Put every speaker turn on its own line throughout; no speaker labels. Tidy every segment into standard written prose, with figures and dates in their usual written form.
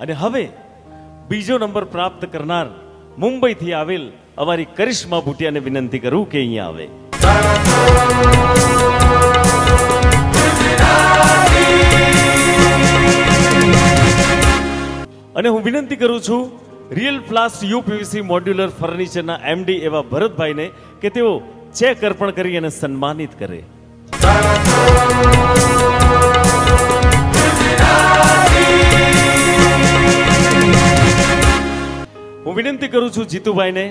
અને હવે બીજો નંબર પ્રાપ્ત કરનાર મુંબઈથી આવેલ અમારી કરિશ્મા ભૂટિયાને વિનંતી કરું કે અહીંયા આવે. અને હું વિનંતી કરું છું રિયલ પ્લાસ્ટ યુપીવીસી મોડ્યુલર ફર્નિચરના એમડી એવા ભરતભાઈને કે તેઓ ચેક અર્પણ કરી અને સન્માનિત કરે. હું વિનંતી કરું છું જીતુભાઈને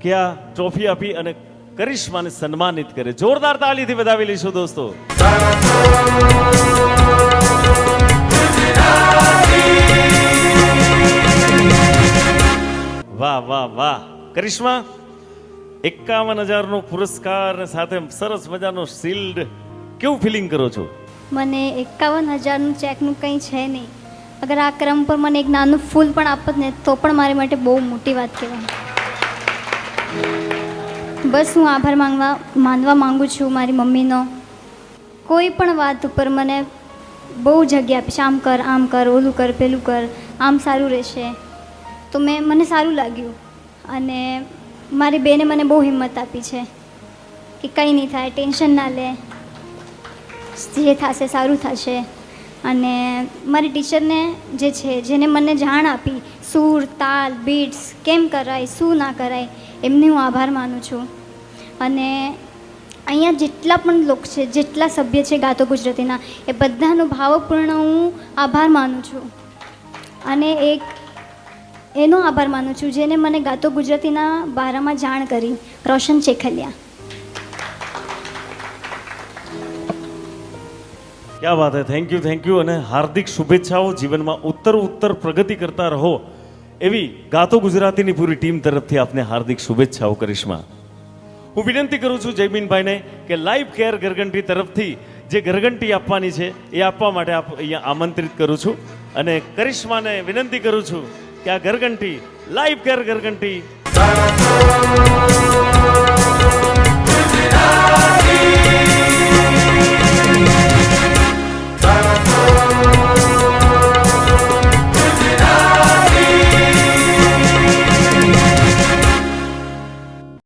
કે આ ટ્રોફી આપી અને કરિશ્માને સન્માનિત કરે. જોરદાર તાળીથી વધાવી લઈશું દોસ્તો. વાહ વાહ વાહ. કરિશ્મા, 51,000 નો પુરસ્કાર સાથે સરસ મજાનો શિલ્ડ, કેવું ફિલિંગ કરો છો?
મને 51,000નું ચેકનું કંઈ છે નહીં. અગર આ ક્રમ પર મને એક નાનું ફૂલ પણ આપત ને તો પણ મારી માટે બહુ મોટી વાત કહેવાય. બસ હું આભાર માનવા માંગુ છું મારી મમ્મીનો. કોઈ પણ વાત ઉપર મને બહુ જગ્યા આપી છે. આમ કર ઓલું કર પેલું કર, આમ સારું રહેશે. તો મને સારું લાગ્યું અને મારી બેને મને બહુ હિંમત આપી છે કે કંઈ નહીં થાય, ટેન્શન ના લે, જે થશે સારું થશે. અને મારી ટીચરને જે છે જેને મને જાણ આપી સૂર તાલ બીટ્સ કેમ કરાય શું ના કરાય, એમને હું આભાર માનું છું. અને અહીંયા જેટલા પણ લોકો છે, જેટલા સભ્ય છે ગાતો ગુજરાતીના, એ બધાનો ભાવપૂર્ણ હું આભાર માનું છું. અને એક એનો આભાર માનું છું જેને મને ગાતો ગુજરાતીના બારામાં જાણ કરી, રોશન ચેખલિયા.
ક્યા વાત હે. થેન્ક યુ અને હાર્દિક શુભેચ્છાઓ. જીવનમાં ઉત્તર પ્રગતિ કરતા રહો એવી ગાતો ગુજરાતીની પૂરી ટીમ તરફથી આપને હાર્દિક શુભેચ્છાઓ. કરિશ્મા, હું વિનંતી કરું છું જયમીનભાઈને કે લાઈફ કેર ગરગંટી તરફથી જે ગરગંટી આપવાની છે એ આપવા માટે અહીંયા આમંત્રિત કરું છું. અને કરિશ્માને વિનંતી કરું છું કે આ ગરગંટી લાઈફ કેર ગરગંટી